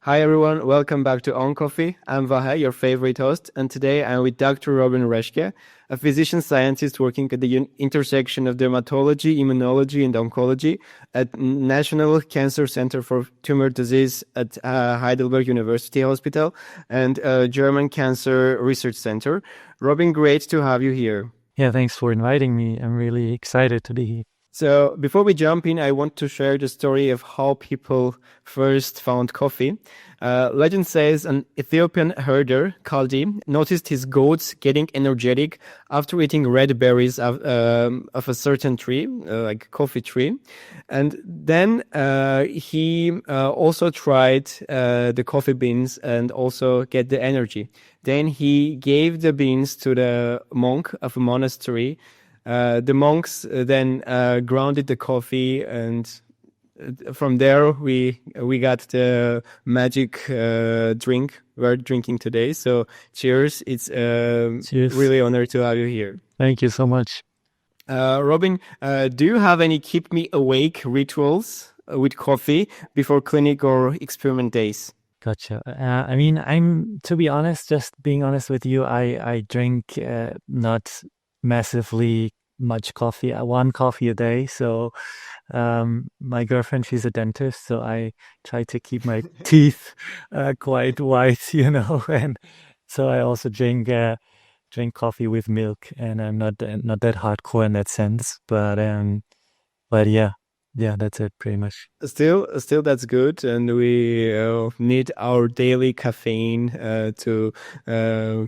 Hi everyone, welcome back to On Coffee. I'm Vahe, your favorite host, and today I'm with Dr. Robin Reschke, a physician scientist working at the intersection of dermatology, immunology, and oncology at National Cancer Center for Tumor Disease at Heidelberg University Hospital and German Cancer Research Center. Robin, great to have you here. Yeah, thanks for inviting me. I'm really excited to be here. So before we jump in, I want to share the story of how people first found coffee. Legend says an Ethiopian herder, Kaldi, noticed his goats getting energetic after eating red berries of a certain tree, like coffee tree. And then he also tried the coffee beans and also get the energy. Then he gave the beans to the monk of a monastery. The monks then grounded the coffee, and from there we got the magic drink we're drinking today. So cheers! It's Cheers. really honored to have you here. Thank you so much. Robin, do you have any keep me awake rituals with coffee before clinic or experiment days? Gotcha. To be honest, just being honest with you, I drink not massively much coffee, one coffee a day. So my girlfriend, she's a dentist, so I try to keep my teeth quite white, and so I also drink coffee with milk, and I'm not that hardcore in that sense, but yeah, that's it pretty much. Still, that's good, and we need our daily caffeine to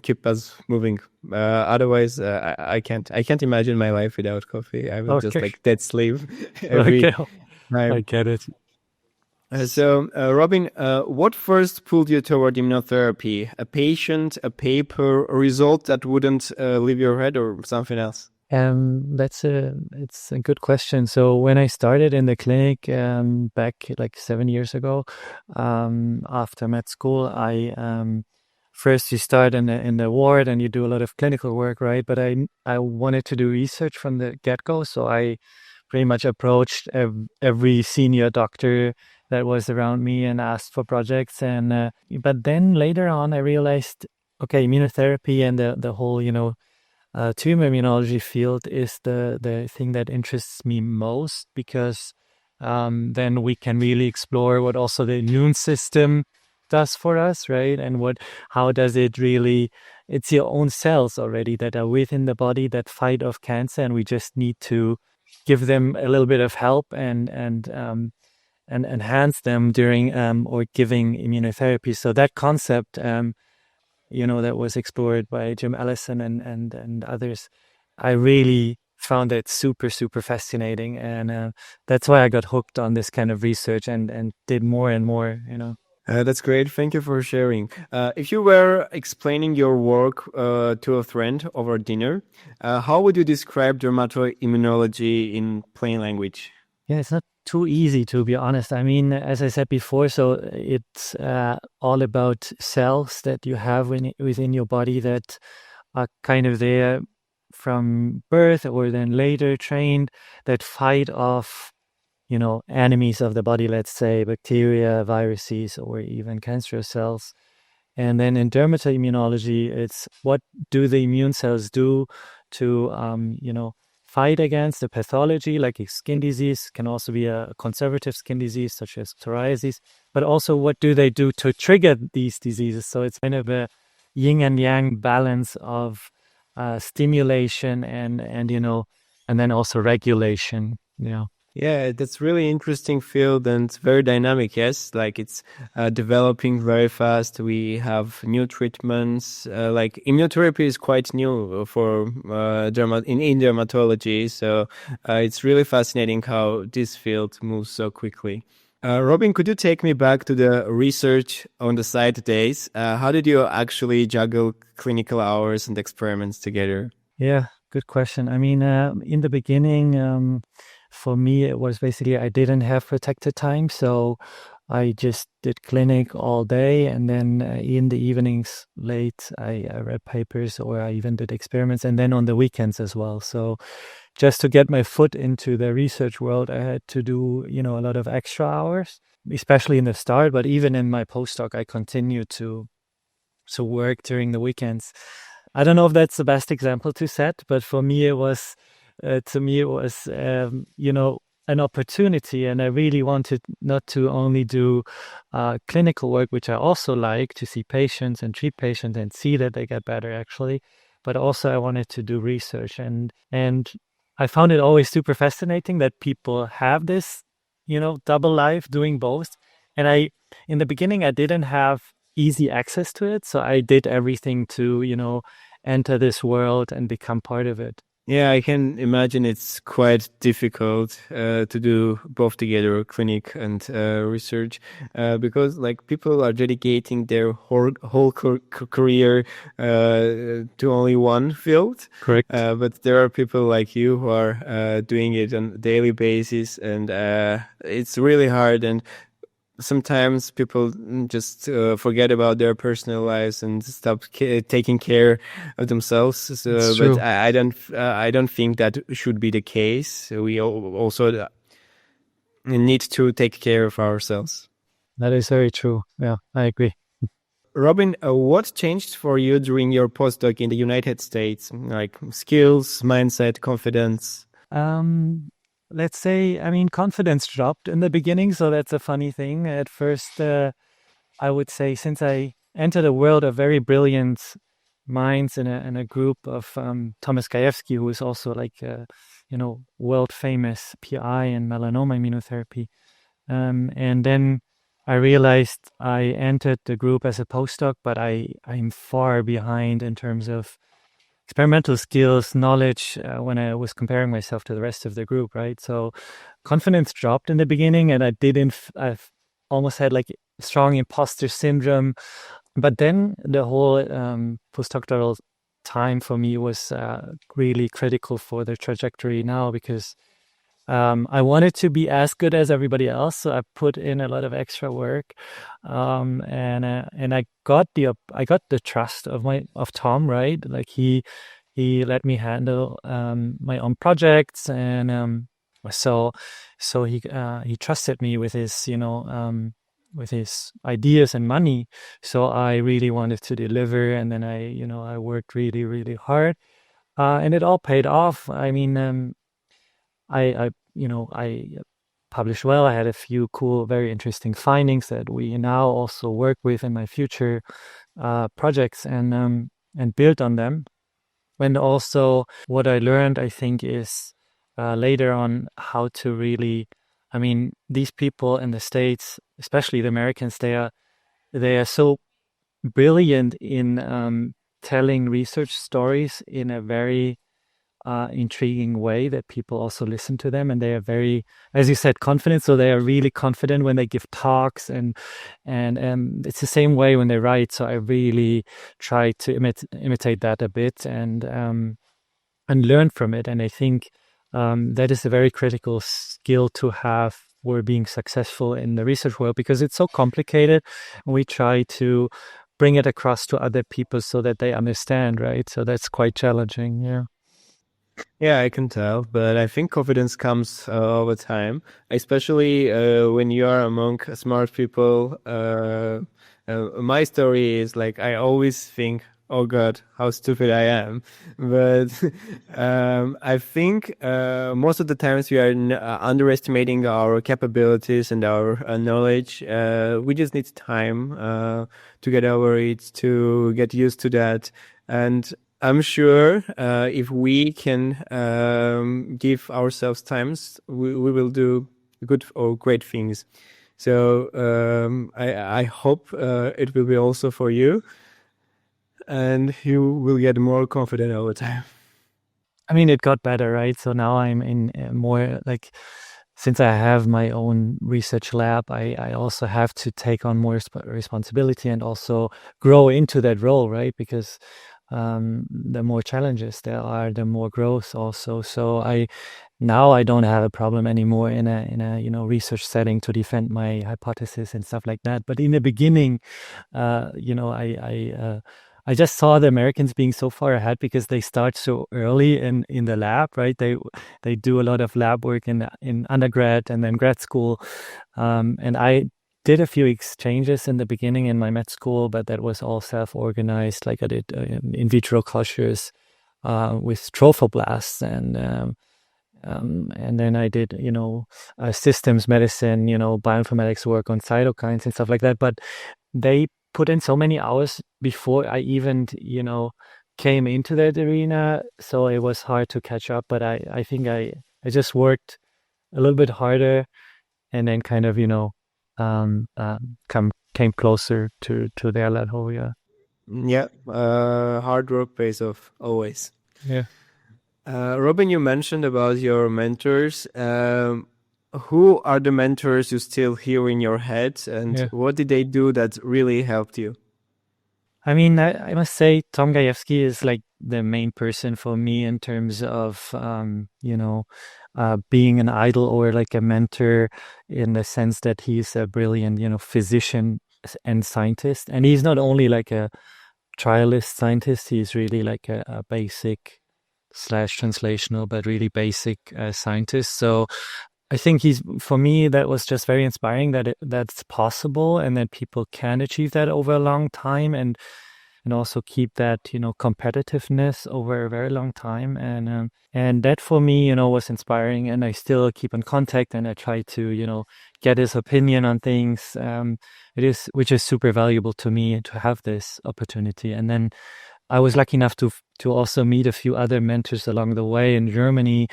keep us moving. Otherwise, I can't imagine my life without coffee. I will just like dead sleep every Okay, I time. get it. Robin, what first pulled you toward immunotherapy? A patient, a paper, a result that wouldn't leave your head, or something else? It's a good question. So when I started in the clinic back like 7 years ago, after med school, first you start in the ward and you do a lot of clinical work, right? But I wanted to do research from the get-go, so I pretty much approached every senior doctor that was around me and asked for projects. And but then later on, I realized, okay, immunotherapy and the whole, tumor immunology field is the thing that interests me most, because then we can really explore what also the immune system does for us, right? And how does it really, it's your own cells already that are within the body that fight off cancer, and we just need to give them a little bit of help and enhance them during or giving immunotherapy. So that concept, that was explored by Jim Allison and others, I really found it super, super fascinating. And that's why I got hooked on this kind of research and did more and more, That's great. Thank you for sharing. If you were explaining your work to a friend over dinner, how would you describe dermatoimmunology in plain language? Yeah, it's not too easy, to be honest. I mean, as I said before, so it's all about cells that you have within your body that are kind of there from birth or then later trained, that fight off, enemies of the body, let's say bacteria, viruses, or even cancerous cells. And then in dermatoimmunology, it's what do the immune cells do to, fight against the pathology, like a skin disease, can also be a conservative skin disease such as psoriasis, but also what do they do to trigger these diseases? So it's kind of a yin and yang balance of stimulation and then also regulation. Yeah, that's really interesting field and very dynamic. Yes, like it's developing very fast. We have new treatments. Like immunotherapy is quite new for in dermatology. So it's really fascinating how this field moves so quickly. Robin, could you take me back to the research on the site days? How did you actually juggle clinical hours and experiments together? Yeah, good question. I mean, in the beginning, for me, it was basically I didn't have protected time, so I just did clinic all day, and then in the evenings late, I read papers or I even did experiments, and then on the weekends as well. So just to get my foot into the research world, I had to do, a lot of extra hours, especially in the start, but even in my postdoc, I continued to work during the weekends. I don't know if that's the best example to set, but for me, to me, it was, an opportunity. And I really wanted not to only do clinical work, which I also like to see patients and treat patients and see that they get better actually, but also I wanted to do research. And I found it always super fascinating that people have this, double life doing both. And in the beginning, I didn't have easy access to it. So I did everything to, enter this world and become part of it. Yeah, I can imagine it's quite difficult to do both together, clinic and research, because like people are dedicating their whole career to only one field. Correct. But there are people like you who are doing it on a daily basis, and it's really hard. And sometimes people just forget about their personal lives and stop taking care of themselves. So, It's but true. I don't think that should be the case. We also need to take care of ourselves. That is very true. Yeah, I agree. Robin, what changed for you during your postdoc in the United States? Like skills, mindset, confidence? Let's say, I mean, confidence dropped in the beginning, so that's a funny thing. At first, I would say, since I entered a world of very brilliant minds in a group of Thomas Gajewski, who is also like world famous PI in melanoma immunotherapy, and then I realized I entered the group as a postdoc, but I'm far behind in terms of experimental skills, knowledge, when I was comparing myself to the rest of the group, right? So confidence dropped in the beginning, and I've almost had like strong imposter syndrome. But then the whole postdoctoral time for me was really critical for the trajectory now, because I wanted to be as good as everybody else, so I put in a lot of extra work, and I got the trust of Tom, right? Like he let me handle my own projects, and so he trusted me with his with his ideas and money. So I really wanted to deliver, and then I worked really really hard, and it all paid off. I mean. I published well. I had a few cool, very interesting findings that we now also work with in my future projects, and build on them. And also, what I learned, I think, is later on how to really. I mean, these people in the States, especially the Americans, they are so brilliant in telling research stories in a very intriguing way that people also listen to them, and they are very, as you said, confident. So they are really confident when they give talks, and it's the same way when they write. So I really try to imitate that a bit, and learn from it. And I think that is a very critical skill to have for being successful in the research world, because it's so complicated, and we try to bring it across to other people so that they understand, right? So that's quite challenging. Yeah. Yeah, I can tell, but I think confidence comes over time, especially when you are among smart people. My story is like I always think, "Oh God, how stupid I am," but I think most of the times we are underestimating our capabilities and our knowledge. We just need time to get over it, to get used to that, and I'm sure if we can give ourselves times, we will do good or great things. So I hope it will be also for you, and you will get more confident over time. I mean, it got better, right? So now I'm in more like, since I have my own research lab, I also have to take on more responsibility and also grow into that role, right? Because the more challenges there are, the more growth also. So now I don't have a problem anymore in a research setting to defend my hypothesis and stuff like that. But in the beginning, I I just saw the Americans being so far ahead because they start so early in the lab, right? They do a lot of lab work in undergrad and then grad school. And I did a few exchanges in the beginning in my med school, but that was all self-organized. Like I did in vitro cultures with trophoblasts, and then I did, systems medicine, bioinformatics work on cytokines and stuff like that. But they put in so many hours before I even, came into that arena. So it was hard to catch up. But I think I just worked a little bit harder and then kind of, came closer to their level. Yeah. Yeah, hard work pays off always. Yeah. Robin, you mentioned about your mentors. Who are the mentors you still hear in your head, and Yeah. what did they do that really helped you? I mean, I must say Tom Gajewski is like the main person for me in terms of, being an idol or like a mentor in the sense that he's a brilliant, physician and scientist. And he's not only like a trialist scientist, he's really like a basic slash translational, but really basic scientist. So I think for me, that was just very inspiring that that's possible and that people can achieve that over a long time and also keep that, competitiveness over a very long time. And that for me, was inspiring, and I still keep in contact and I try to, get his opinion on things. Which is super valuable to me to have this opportunity. And then I was lucky enough to also meet a few other mentors along the way in Germany,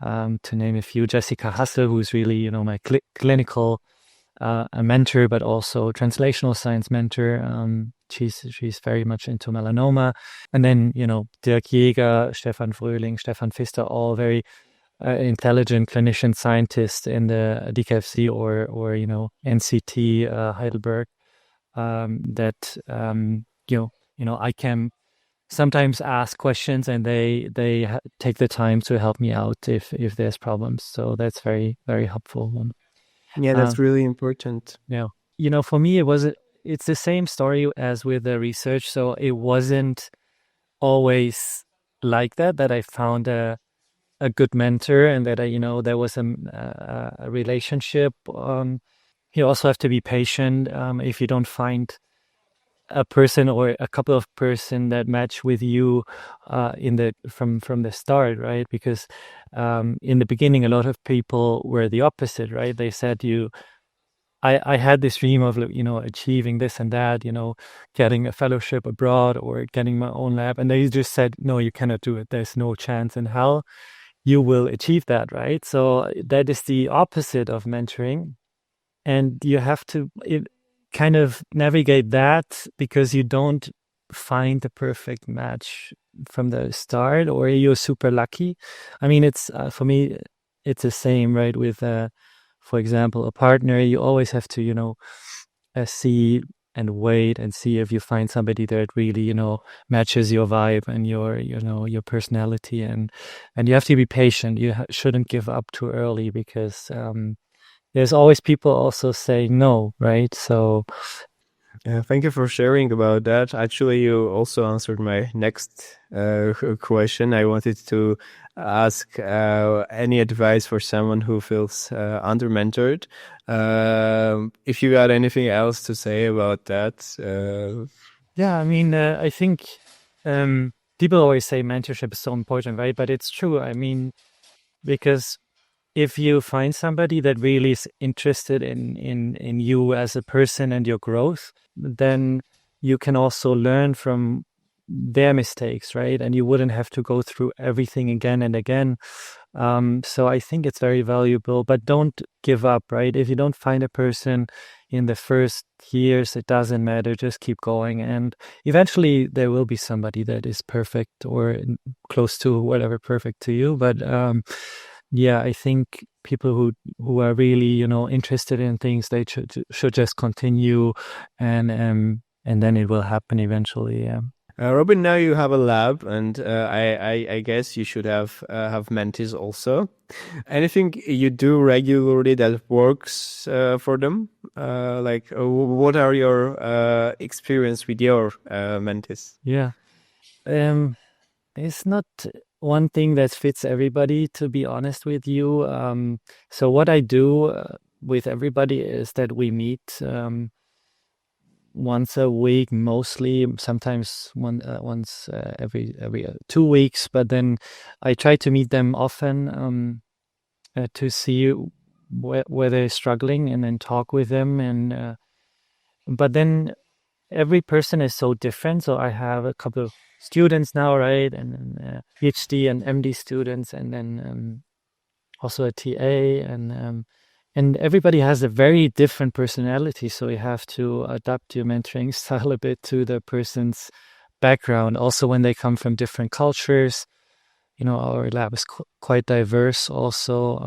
to name a few. Jessica Hassel, who's really, my clinical a mentor, but also translational science mentor. She's very much into melanoma. And then, Dirk Jäger, Stefan Fröhling, Stefan Pfister, all very intelligent clinician scientists in the DKFC or NCT Heidelberg, that, I can sometimes ask questions and they take the time to help me out if there's problems. So that's very, very helpful. Yeah, that's really important. Yeah. For me, it's the same story as with the research. So it wasn't always like that I found a good mentor and that there was a relationship. You also have to be patient. If you don't find a person or a couple of person that match with you from the start, right? Because in the beginning, a lot of people were the opposite, right? They said I had this dream of, achieving this and that, getting a fellowship abroad or getting my own lab. And they just said, no, you cannot do it. There's no chance in hell you will achieve that, right? So that is the opposite of mentoring. And you have to kind of navigate that because you don't find the perfect match from the start, or you're super lucky. I mean, it's for me, it's the same, right? With for example, a partner, you always have to, see and wait and see if you find somebody that really, matches your vibe and your personality, and you have to be patient. You shouldn't give up too early because there's always people also saying no, right? So Thank you for sharing about that. Actually, you also answered my next question. I wanted to ask any advice for someone who feels under-mentored. If you got anything else to say about that. Yeah, I mean, I think people always say mentorship is so important, right? But it's true. I mean, because if you find somebody that really is interested in you as a person and your growth, then you can also learn from their mistakes, right? And you wouldn't have to go through everything again and again. So I think it's very valuable, but don't give up, right? If you don't find a person in the first years, it doesn't matter. Just keep going. And eventually there will be somebody that is perfect or close to whatever perfect to you. But yeah, I think people who are really, interested in things, they should just continue and then it will happen eventually. Yeah. Robin, now you have a lab, and I guess you should have mentees also. Anything you do regularly that works for them? what are your experience with your mentees? Yeah. It's not one thing that fits everybody, to be honest with you. So what I do with everybody is that we meet once a week, mostly, sometimes once every 2 weeks. But then I try to meet them often to see where they're struggling, and then talk with them. And but then every person is so different. So I have a couple of students now, right, and then PhD and MD students, and then also a TA, and everybody has a very different personality. So you have to adapt your mentoring style a bit to the person's background. Also, when they come from different cultures, our lab is quite diverse. Also,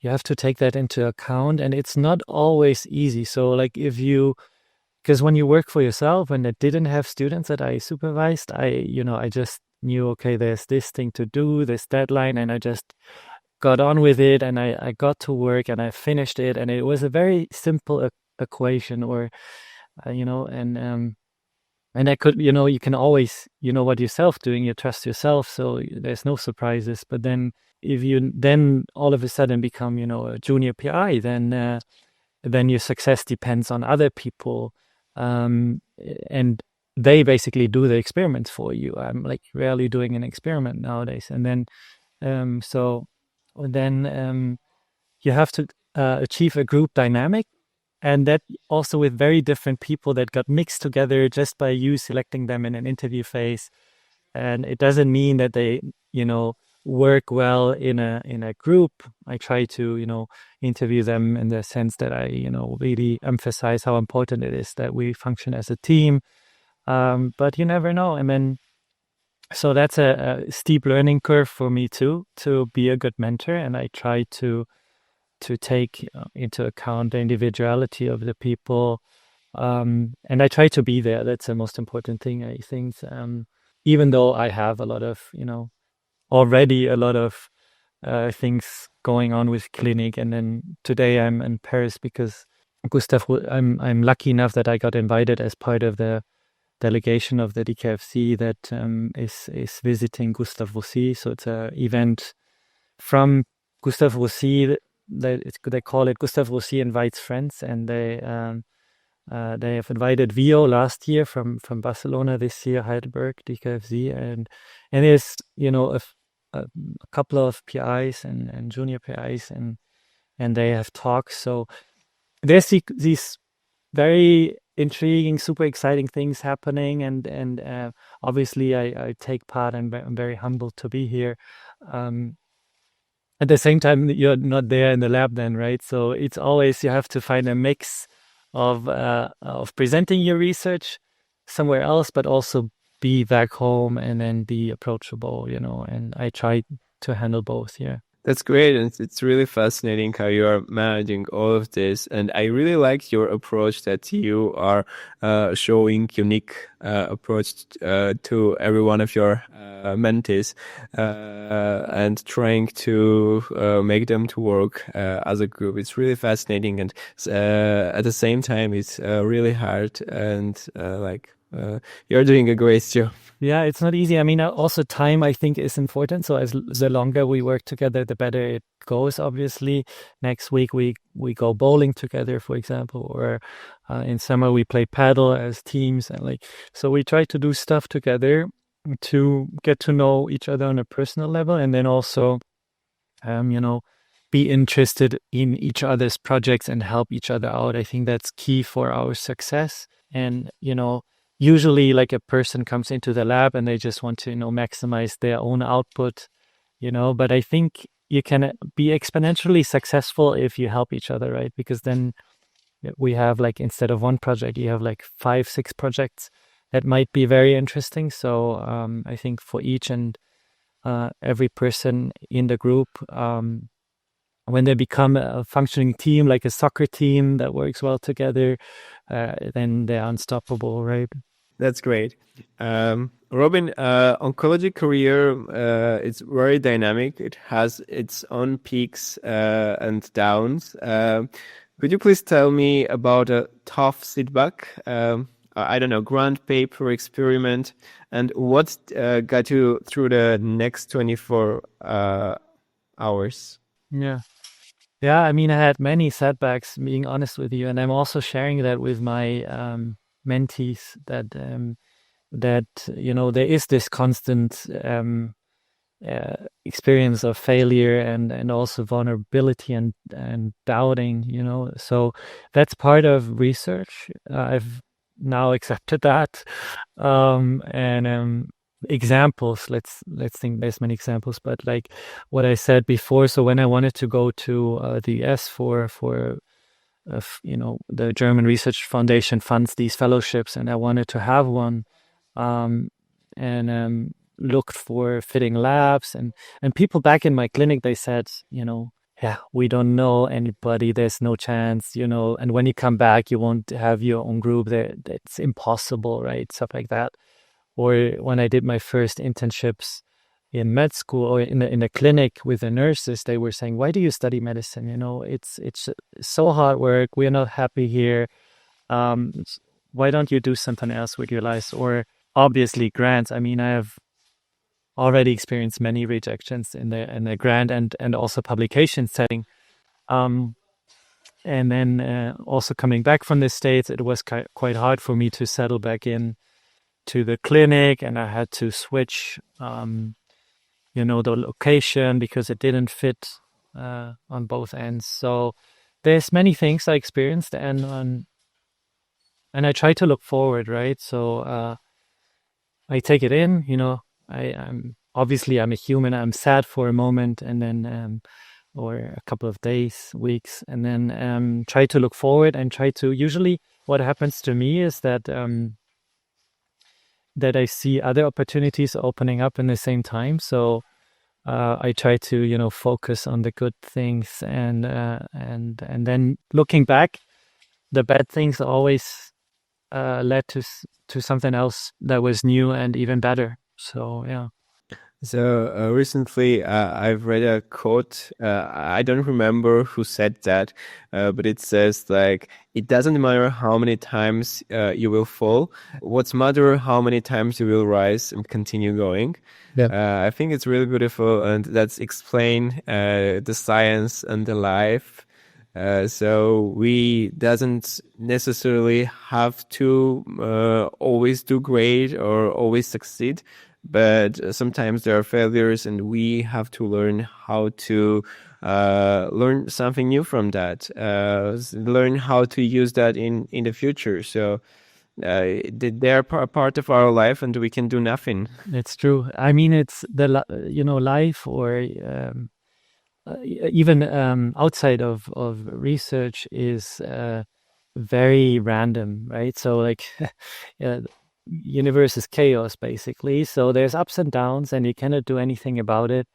you have to take that into account, and it's not always easy. So, like, because when you work for yourself, when I didn't have students that I supervised, I just knew, okay, there's this thing to do, this deadline, and I just got on with it, and I got to work, and I finished it, and it was a very simple equation, or and I could, you can always, what yourself doing, you trust yourself, so there's no surprises. But then if you then all of a sudden become, a junior PI, then your success depends on other people, and they basically do the experiments for you. I'm like rarely doing an experiment nowadays. And then you have to achieve a group dynamic, and that also with very different people that got mixed together just by you selecting them in an interview phase. And it doesn't mean that they, work well in a group. I try to, interview them in the sense that I, really emphasize how important it is that we function as a team. But you never know. And then, so that's a steep learning curve for me too, to be a good mentor. And I try to take into account the individuality of the people. And I try to be there. That's the most important thing, I think. Even though I have a lot of, already a lot of things going on with clinic. And then today I'm in Paris because I'm lucky enough that I got invited as part of the delegation of the DKFC that is visiting Gustave Roussy. So it's an event from Gustave Roussy. They call it Gustave Roussy Invites Friends, and they have invited Vio last year from Barcelona, this year Heidelberg DKFZ, and there's a couple of PIs and junior PIs, and they have talks. So there's these very intriguing, super exciting things happening, and obviously I take part, and I'm very humbled to be here. At the same time, you're not there in the lab then, right? So it's always, you have to find a mix of presenting your research somewhere else, but also be back home and then be approachable, and I try to handle both here. That's great, and it's really fascinating how you are managing all of this. And I really like your approach that you are showing unique approach to every one of your mentees and trying to make them to work as a group. It's really fascinating, and at the same time, it's really hard. And you're doing a great job. Yeah, it's not easy. I mean, also time, I think, is important. So the longer we work together, the better it goes. Obviously, next week we go bowling together, for example, or in summer we play paddle as teams, and so we try to do stuff together to get to know each other on a personal level, and then also, be interested in each other's projects and help each other out. I think that's key for our success. And usually, a person comes into the lab and they just want to, maximize their own output, but I think you can be exponentially successful if you help each other, right? Because then we have, instead of one project, you have 5, 6 projects that might be very interesting. So I think for each and every person in the group, when they become a functioning team, like a soccer team that works well together, then they're unstoppable, right? That's great. Robin, oncology career, it's very dynamic. It has its own peaks and downs. Could you please tell me about a tough setback? I don't know, grant paper experiment, and what got you through the next 24 hours? Yeah. Yeah, I mean, I had many setbacks, being honest with you, and I'm also sharing that with my mentees that there is this constant experience of failure and also vulnerability and doubting, so that's part of research. I've now accepted that. And examples, let's think, there's many examples, but like what I said before, so when I wanted to go to the US for the German Research Foundation funds these fellowships, and I wanted to have one, um, and looked for fitting labs, and people back in my clinic, they said, yeah, we don't know anybody, there's no chance, and when you come back, you won't have your own group there. It's impossible, right? Stuff like that. Or when I did my first internships in med school or in a clinic with the nurses, they were saying, "Why do you study medicine? It's so hard work. We're not happy here. Why don't you do something else with your lives?" Or obviously grants. I mean, I have already experienced many rejections in the grant and also publication setting. Um, and then also coming back from the States, it was quite hard for me to settle back in to the clinic, and I had to switch, the location because it didn't fit on both ends. So there's many things I experienced, and I try to look forward, right? So I take it in, I'm obviously I'm a human. I'm sad for a moment, and then or a couple of days, weeks, and then try to look forward and try to. Usually, what happens to me is that I see other opportunities opening up in the same time. So I try to, focus on the good things, and then looking back, the bad things always led to something else that was new and even better. So yeah. So recently, I've read a quote. I don't remember who said that, but it says like, "It doesn't matter how many times you will fall. What's matter how many times you will rise and continue going." Yeah. I think it's really beautiful, and that's explain the science and the life. So we doesn't necessarily have to always do great or always succeed, but sometimes there are failures, and we have to learn how to learn something new from that, learn how to use that in the future. So they're part of our life, and we can do nothing. It's true. I mean, it's life, or even outside of research is very random, right? So like, universe is chaos basically. So there's ups and downs, and you cannot do anything about it.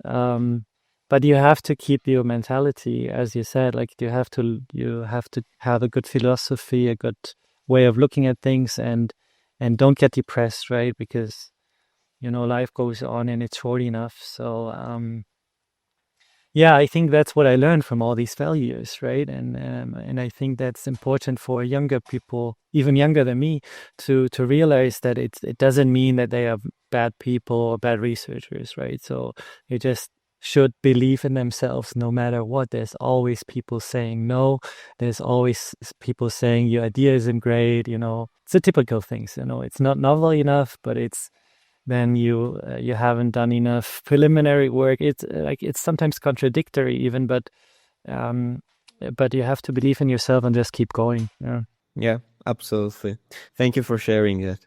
But you have to keep your mentality, as you said. Like you have to have a good philosophy, a good way of looking at things, and don't get depressed, right? Because life goes on and it's short enough. So yeah, I think that's what I learned from all these failures, right? And I think that's important for younger people, even younger than me, to realize that it doesn't mean that they are bad people or bad researchers, right? So they just should believe in themselves no matter what. There's always people saying no. There's always people saying your idea isn't great. It's the typical things. It's not novel enough, but then you haven't done enough preliminary work. It's sometimes contradictory even, but you have to believe in yourself and just keep going. Yeah, absolutely. Thank you for sharing that.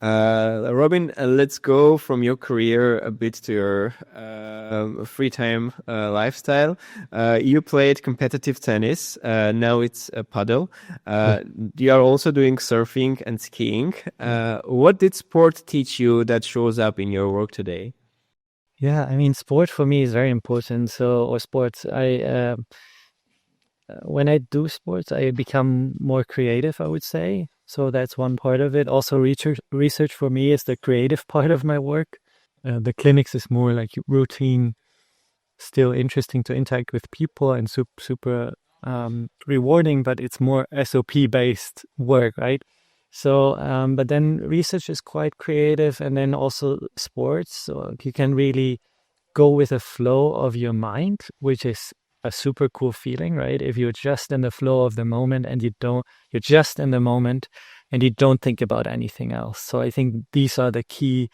Robin, let's go from your career a bit to your free time lifestyle. You played competitive tennis. Now it's a paddle. You are also doing surfing and skiing. What did sport teach you that shows up in your work today? Yeah, I mean, sport for me is very important. Or sports, when I do sports, I become more creative, I would say. So that's one part of it. Also, research for me is the creative part of my work. The clinics is more like routine, still interesting to interact with people and super rewarding, but it's more SOP based work, right? So, but then research is quite creative, and then also sports. So you can really go with the flow of your mind, which is a super cool feeling, right? If you're just in the flow of the moment and you're just in the moment and you don't think about anything else. So I think these are the key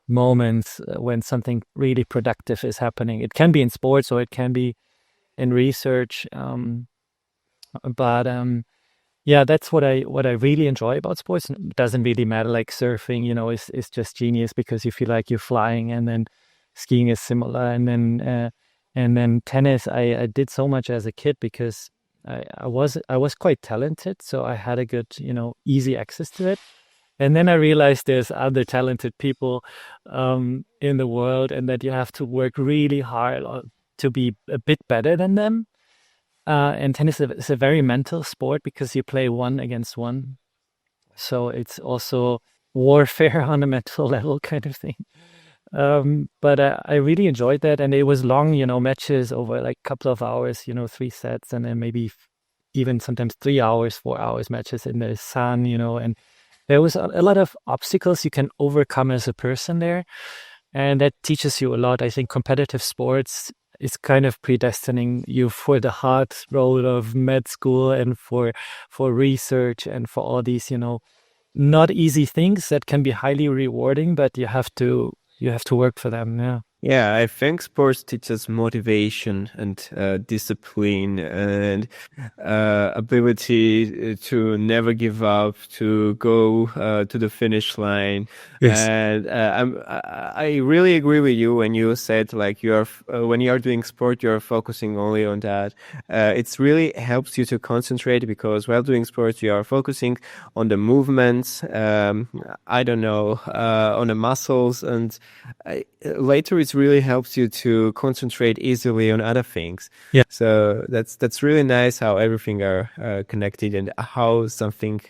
moments when something really productive is happening. It can be in sports or it can be in research. But yeah, that's what I really enjoy about sports. It doesn't really matter, like surfing, is just genius because you feel like you're flying, and then skiing is similar, and then tennis. I did so much as a kid because I was quite talented, so I had a good easy access to it. And then I realized there's other talented people in the world, and that you have to work really hard to be a bit better than them. And tennis is a very mental sport because you play one against one. So it's also warfare on a mental level kind of thing. But I really enjoyed that. And it was long, matches over like a couple of hours, 3 sets, and then maybe even sometimes 3 hours, 4 hours matches in the sun, and there was a lot of obstacles you can overcome as a person there. And that teaches you a lot. I think competitive sports is kind of predestining you for the hard road of med school and for research and for all these, not easy things that can be highly rewarding, but you have to work for them. Yeah. Yeah, I think sports teaches motivation and discipline and ability to never give up, to go to the finish line. Yes. And I really agree with you when you said like when you are doing sport, you're focusing only on that. It's really helps you to concentrate because while doing sports, you are focusing on the movements. I don't know, on the muscles, and later it really helps you to concentrate easily on other things. Yeah. So that's really nice how everything are connected, and how something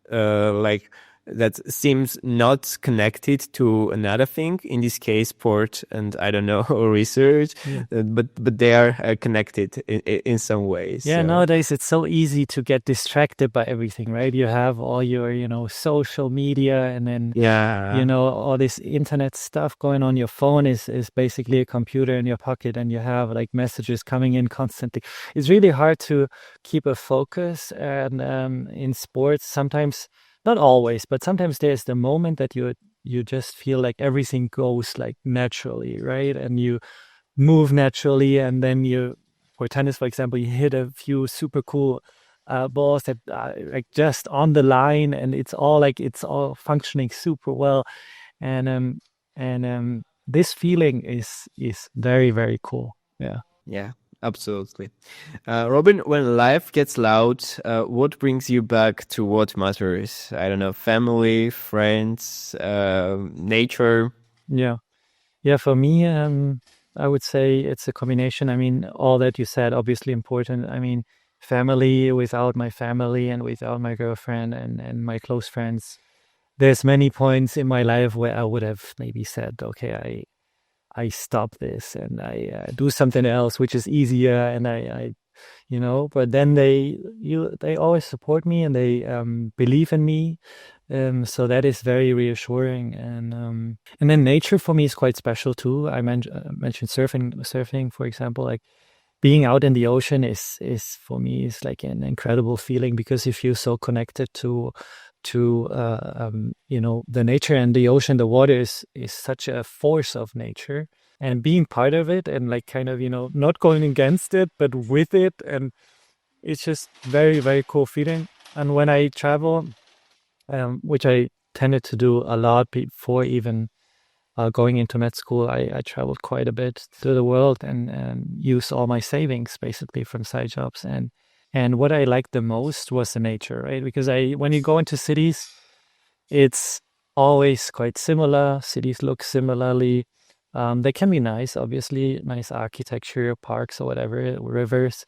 like that seems not connected to another thing, in this case sport and I don't know, or research, but they are connected in some ways. Yeah, so. nowadays it's so easy to get distracted by everything, right? You have all your, social media, and then Yeah. all this internet stuff going on. Your phone is basically a computer in your pocket, and you have like messages coming in constantly. It's really hard to keep a focus. And in sports, sometimes, not always, but sometimes there's the moment that you just feel like everything goes like naturally, right? And you move naturally, and then for tennis, for example, you hit a few super cool balls that are like just on the line, and it's all functioning super well. And this feeling is very, very cool. Yeah. Yeah, absolutely. Robin, when life gets loud, what brings you back to what matters? I don't know, family, friends, nature. Yeah. Yeah, for me, I would say it's a combination. I mean, all that you said, obviously important. I mean, family, without my family and without my girlfriend and my close friends, there's many points in my life where I would have maybe said, okay, I stop this and I do something else, which is easier. And but then they always support me, and they believe in me. So that is very reassuring. And then nature for me is quite special too. I mentioned surfing, for example. Like being out in the ocean is for me is like an incredible feeling, because you feel so connected to the nature, and the ocean. The water is such a force of nature, and being part of it, and like kind of not going against it but with it, and it's just very, very cool feeling. And when I travel, which I tended to do a lot before even going into med school, I traveled quite a bit through the world, and used all my savings basically from side jobs. And what I liked the most was the nature, right? Because when you go into cities, it's always quite similar. Cities look similarly. They can be nice, obviously, nice architecture, parks or whatever, rivers.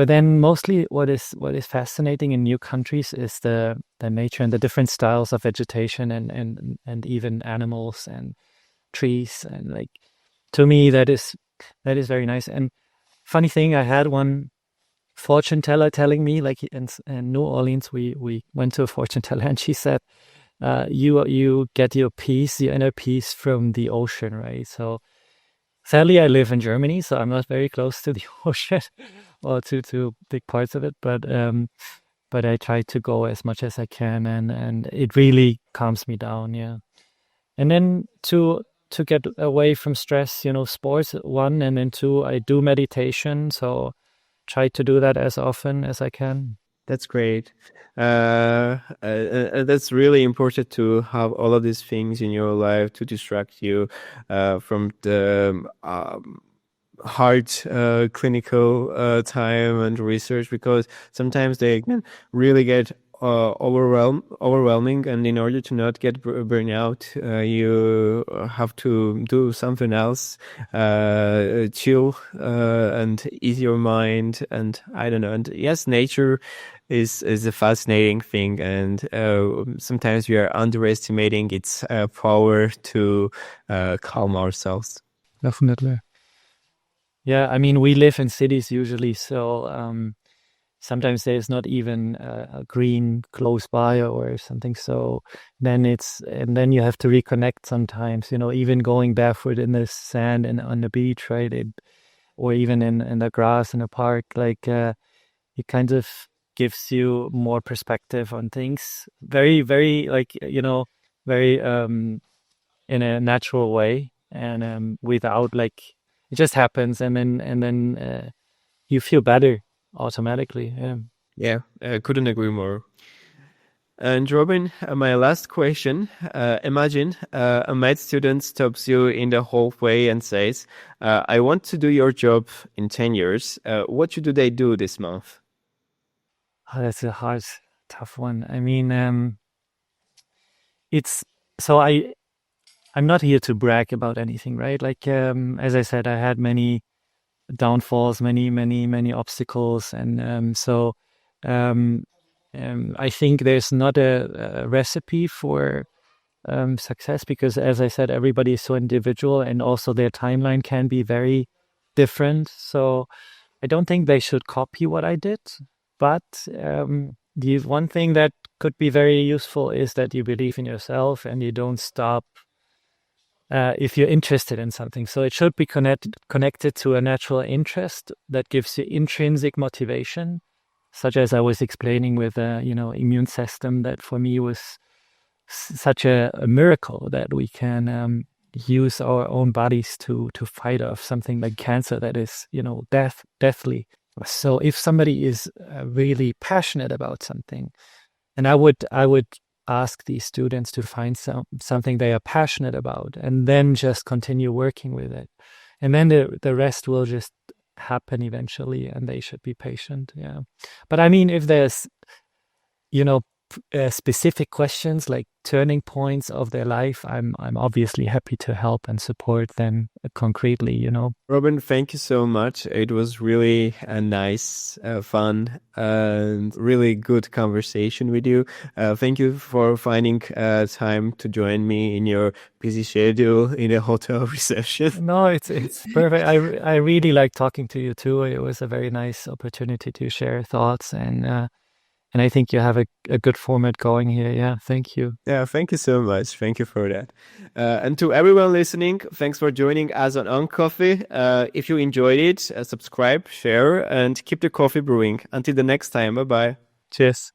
But then mostly what is fascinating in new countries is the nature and the different styles of vegetation and even animals and trees, and like, to me that is very nice. And funny thing, I had one fortune teller telling me, like, in New Orleans, we went to a fortune teller, and she said, you get your inner peace from the ocean, right? So sadly, I live in Germany, so I'm not very close to the ocean or to big parts of it. But I try to go as much as I can, and it really calms me down. Yeah, and then to get away from stress, sports one, and then two, I do meditation. So try to do that as often as I can. That's great. That's really important to have all of these things in your life to distract you from the hard clinical time and research, because sometimes they can really get overwhelming, and in order to not get burnout, you have to do something else, chill and ease your mind, and I don't know. And yes, nature is a fascinating thing, and sometimes we are underestimating its power to calm ourselves. Definitely. Yeah, I mean, we live in cities usually, so sometimes there's not even a green close by or something. So then then you have to reconnect sometimes, even going barefoot in the sand and on the beach, right? Or even in the grass in a park, like it kind of gives you more perspective on things. Very, very, like, very in a natural way, and without, like, it just happens, and then you feel better automatically. Yeah. Yeah, I couldn't agree more. And Robin, my last question, imagine a med student stops you in the hallway and says, I want to do your job in 10 years. What should they do this month? Oh, that's a hard, tough one. I mean, it's so I'm not here to brag about anything, right? Like, as I said, I had many downfalls, many obstacles, and so um, I think there's not a recipe for success, because, as I said, everybody is so individual, and also their timeline can be very different. So I don't think they should copy what I did, but the one thing that could be very useful is that you believe in yourself and you don't stop if you're interested in something. So it should be connected to a natural interest that gives you intrinsic motivation, such as I was explaining with immune system, that for me was such a miracle that we can use our own bodies to fight off something like cancer that is deathly. So if somebody is really passionate about something, and I would ask these students to find something they are passionate about, and then just continue working with it, and then the rest will just happen eventually, and they should be patient. Yeah, but I mean, if there's specific questions like turning points of their life, I'm obviously happy to help and support them concretely. Robin, thank you so much. It was really a nice, fun, and really good conversation with you. Thank you for finding time to join me in your busy schedule in a hotel reception. No, it's perfect. I really like talking to you too. It was a very nice opportunity to share thoughts, and I think you have a good format going here. Yeah, thank you. Yeah, thank you so much. Thank you for that. And to everyone listening, thanks for joining us on Coffee. If you enjoyed it, subscribe, share, and keep the coffee brewing. Until the next time, bye-bye. Cheers.